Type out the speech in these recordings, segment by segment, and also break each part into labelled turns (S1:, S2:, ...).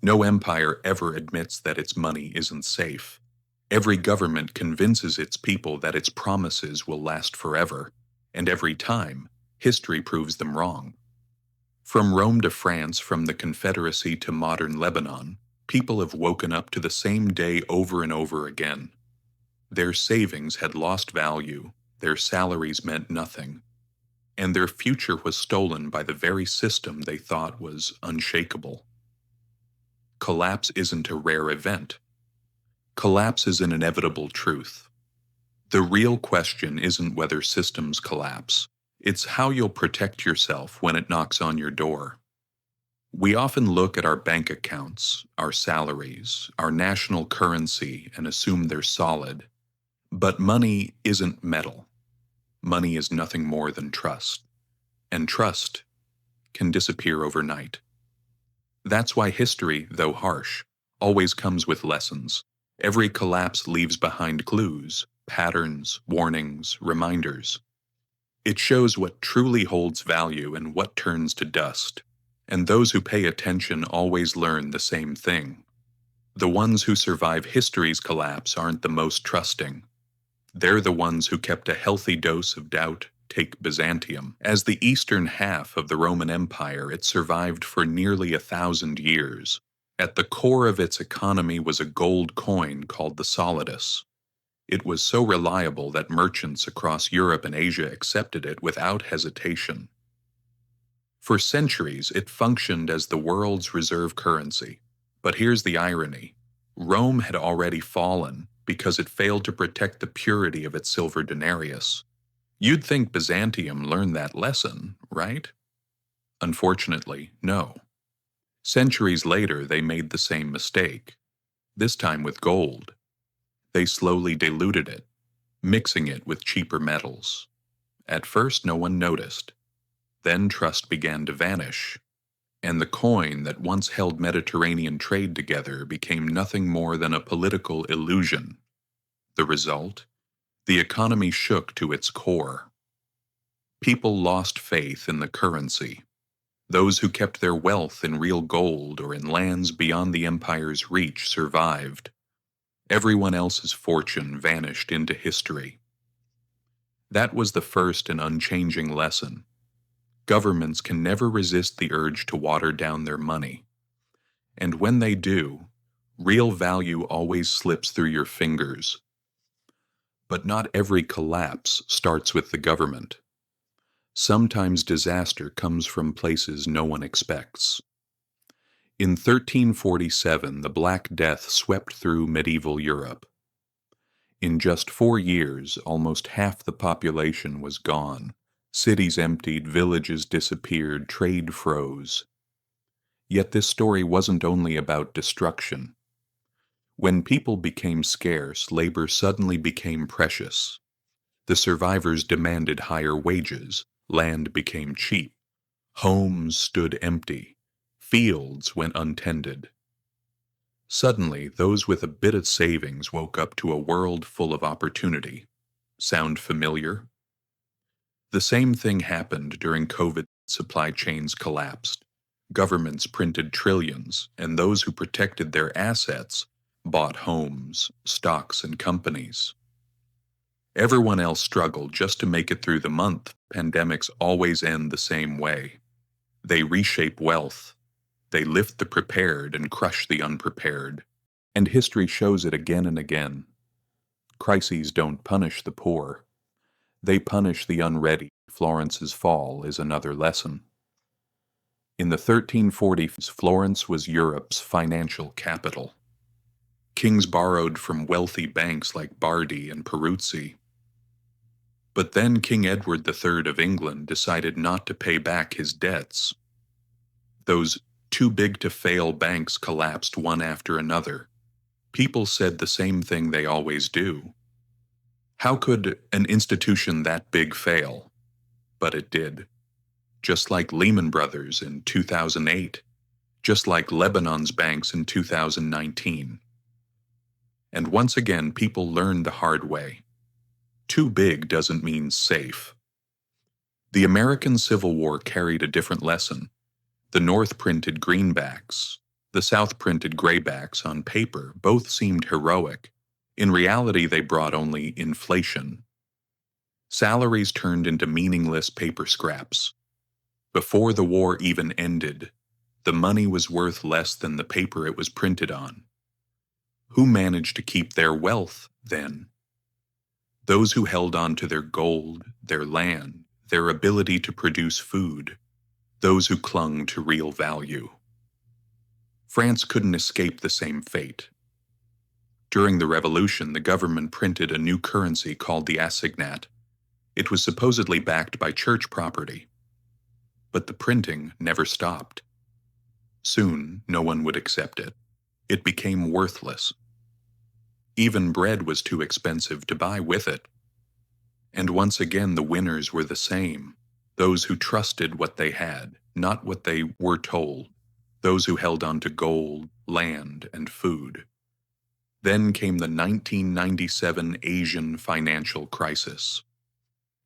S1: No empire ever admits that its money isn't safe. Every government convinces its people that its promises will last forever, and every time, history proves them wrong. From Rome to France, from the Confederacy to modern Lebanon, people have woken up to the same day over and over again. Their savings had lost value, their salaries meant nothing, and their future was stolen by the very system they thought was unshakable. Collapse isn't a rare event. Collapse is an inevitable truth. The real question isn't whether systems collapse, it's how you'll protect yourself when it knocks on your door. We often look at our bank accounts, our salaries, our national currency, and assume they're solid. But money isn't metal. Money is nothing more than trust. And trust can disappear overnight. That's why history, though harsh, always comes with lessons. Every collapse leaves behind clues, patterns, warnings, reminders. It shows what truly holds value and what turns to dust. And those who pay attention always learn the same thing. The ones who survive history's collapse aren't the most trusting. They're the ones who kept a healthy dose of doubt. Take Byzantium. As the eastern half of the Roman Empire, it survived for nearly 1,000 years. At the core of its economy was a gold coin called the solidus. It was so reliable that merchants across Europe and Asia accepted it without hesitation. For centuries, it functioned as the world's reserve currency. But here's the irony. Rome had already fallen because it failed to protect the purity of its silver denarius. You'd think Byzantium learned that lesson, right? Unfortunately, no. Centuries later, they made the same mistake, this time with gold. They slowly diluted it, mixing it with cheaper metals. At first, no one noticed. Then trust began to vanish, and the coin that once held Mediterranean trade together became nothing more than a political illusion. The result? The economy shook to its core. People lost faith in the currency. Those who kept their wealth in real gold or in lands beyond the empire's reach survived. Everyone else's fortune vanished into history. That was the first and unchanging lesson. Governments can never resist the urge to water down their money. And when they do, real value always slips through your fingers. But not every collapse starts with the government. Sometimes disaster comes from places no one expects. In 1347, the Black Death swept through medieval Europe. In just 4 years, almost half the population was gone. Cities emptied, villages disappeared, trade froze. Yet this story wasn't only about destruction. When people became scarce, labor suddenly became precious. The survivors demanded higher wages, land became cheap, homes stood empty, fields went untended. Suddenly, those with a bit of savings woke up to a world full of opportunity. Sound familiar? The same thing happened during COVID. Supply chains collapsed. Governments printed trillions, and those who protected their assets bought homes, stocks, and companies. Everyone else struggled just to make it through the month. Pandemics always end the same way. They reshape wealth. They lift the prepared and crush the unprepared. And history shows it again and again. Crises don't punish the poor. They punish the unready. Florence's fall is another lesson. In the 1340s, Florence was Europe's financial capital. Kings borrowed from wealthy banks like Bardi and Peruzzi. But then King Edward III of England decided not to pay back his debts. Those too-big-to-fail banks collapsed one after another. People said the same thing they always do. How could an institution that big fail? But it did. Just like Lehman Brothers in 2008. Just like Lebanon's banks in 2019. And once again, people learned the hard way. Too big doesn't mean safe. The American Civil War carried a different lesson. The North printed greenbacks. The South printed graybacks on paper. Both seemed heroic. In reality, they brought only inflation. Salaries turned into meaningless paper scraps. Before the war even ended, the money was worth less than the paper it was printed on. Who managed to keep their wealth, then? Those who held on to their gold, their land, their ability to produce food, those who clung to real value. France couldn't escape the same fate. During the Revolution, the government printed a new currency called the assignat. It was supposedly backed by church property. But the printing never stopped. Soon, no one would accept it. It became worthless. Even bread was too expensive to buy with it. And once again, the winners were the same. Those who trusted what they had, not what they were told. Those who held on to gold, land, and food. Then came the 1997 Asian financial crisis.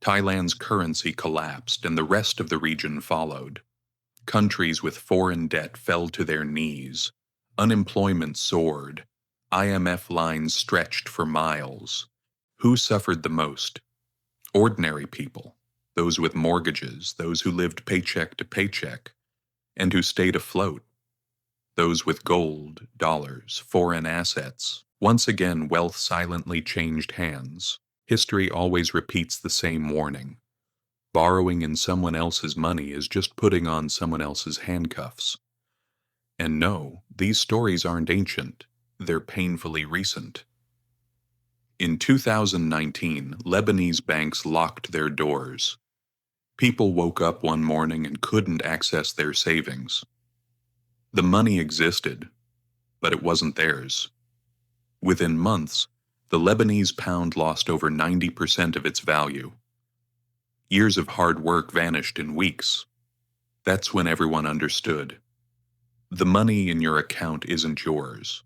S1: Thailand's currency collapsed and the rest of the region followed. Countries with foreign debt fell to their knees. Unemployment soared. IMF lines stretched for miles. Who suffered the most? Ordinary people, those with mortgages, those who lived paycheck to paycheck, and who stayed afloat. Those with gold, dollars, foreign assets. Once again, wealth silently changed hands. History always repeats the same warning. Borrowing in someone else's money is just putting on someone else's handcuffs. And no, these stories aren't ancient. They're painfully recent. In 2019, Lebanese banks locked their doors. People woke up one morning and couldn't access their savings. The money existed, but it wasn't theirs. Within months, the Lebanese pound lost over 90% of its value. Years of hard work vanished in weeks. That's when everyone understood. The money in your account isn't yours.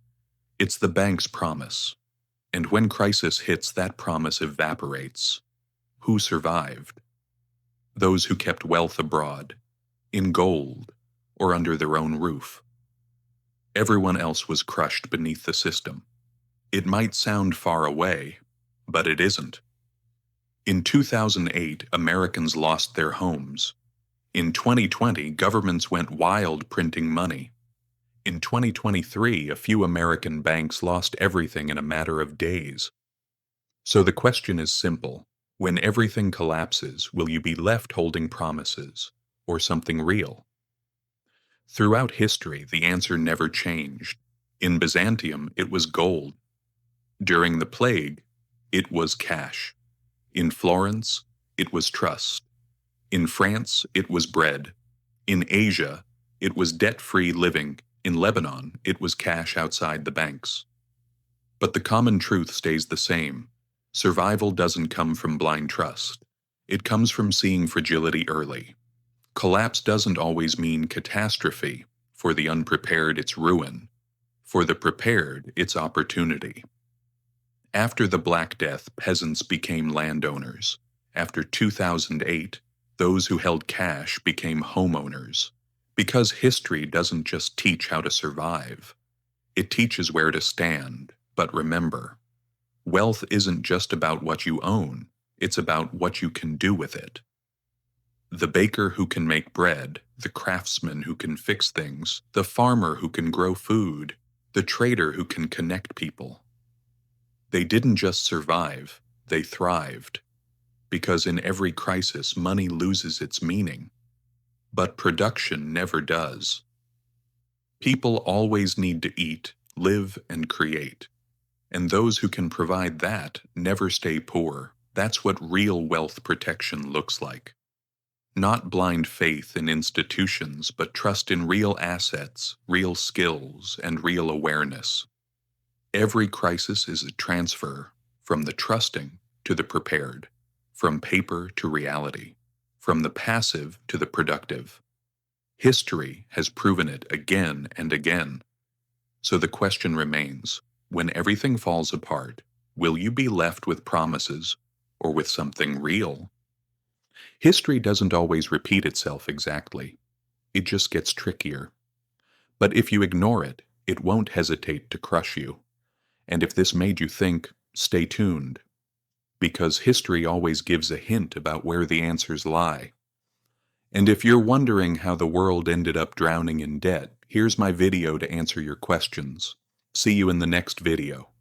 S1: It's the bank's promise. And when crisis hits, that promise evaporates. Who survived? Those who kept wealth abroad, in gold, or under their own roof. Everyone else was crushed beneath the system. It might sound far away, but it isn't. In 2008, Americans lost their homes. In 2020, governments went wild printing money. In 2023, a few American banks lost everything in a matter of days. So the question is simple. When everything collapses, will you be left holding promises or something real? Throughout history, the answer never changed. In Byzantium, it was gold. During the plague, it was cash. In Florence, it was trust. In France, it was bread. In Asia, it was debt-free living. In Lebanon, it was cash outside the banks. But the common truth stays the same. Survival doesn't come from blind trust. It comes from seeing fragility early. Collapse doesn't always mean catastrophe. For the unprepared, it's ruin. For the prepared, it's opportunity. After the Black Death, peasants became landowners. After 2008, those who held cash became homeowners. Because history doesn't just teach how to survive. It teaches where to stand. But remember, wealth isn't just about what you own. It's about what you can do with it. The baker who can make bread, the craftsman who can fix things, the farmer who can grow food, the trader who can connect people. They didn't just survive, they thrived. Because in every crisis, money loses its meaning. But production never does. People always need to eat, live, and create. And those who can provide that never stay poor. That's what real wealth protection looks like. Not blind faith in institutions, but trust in real assets, real skills, and real awareness. Every crisis is a transfer from the trusting to the prepared, from paper to reality, from the passive to the productive. History has proven it again and again. So the question remains, when everything falls apart, will you be left with promises or with something real? History doesn't always repeat itself exactly. It just gets trickier. But if you ignore it, it won't hesitate to crush you. And if this made you think, stay tuned. Because history always gives a hint about where the answers lie. And if you're wondering how the world ended up drowning in debt, here's my video to answer your questions. See you in the next video.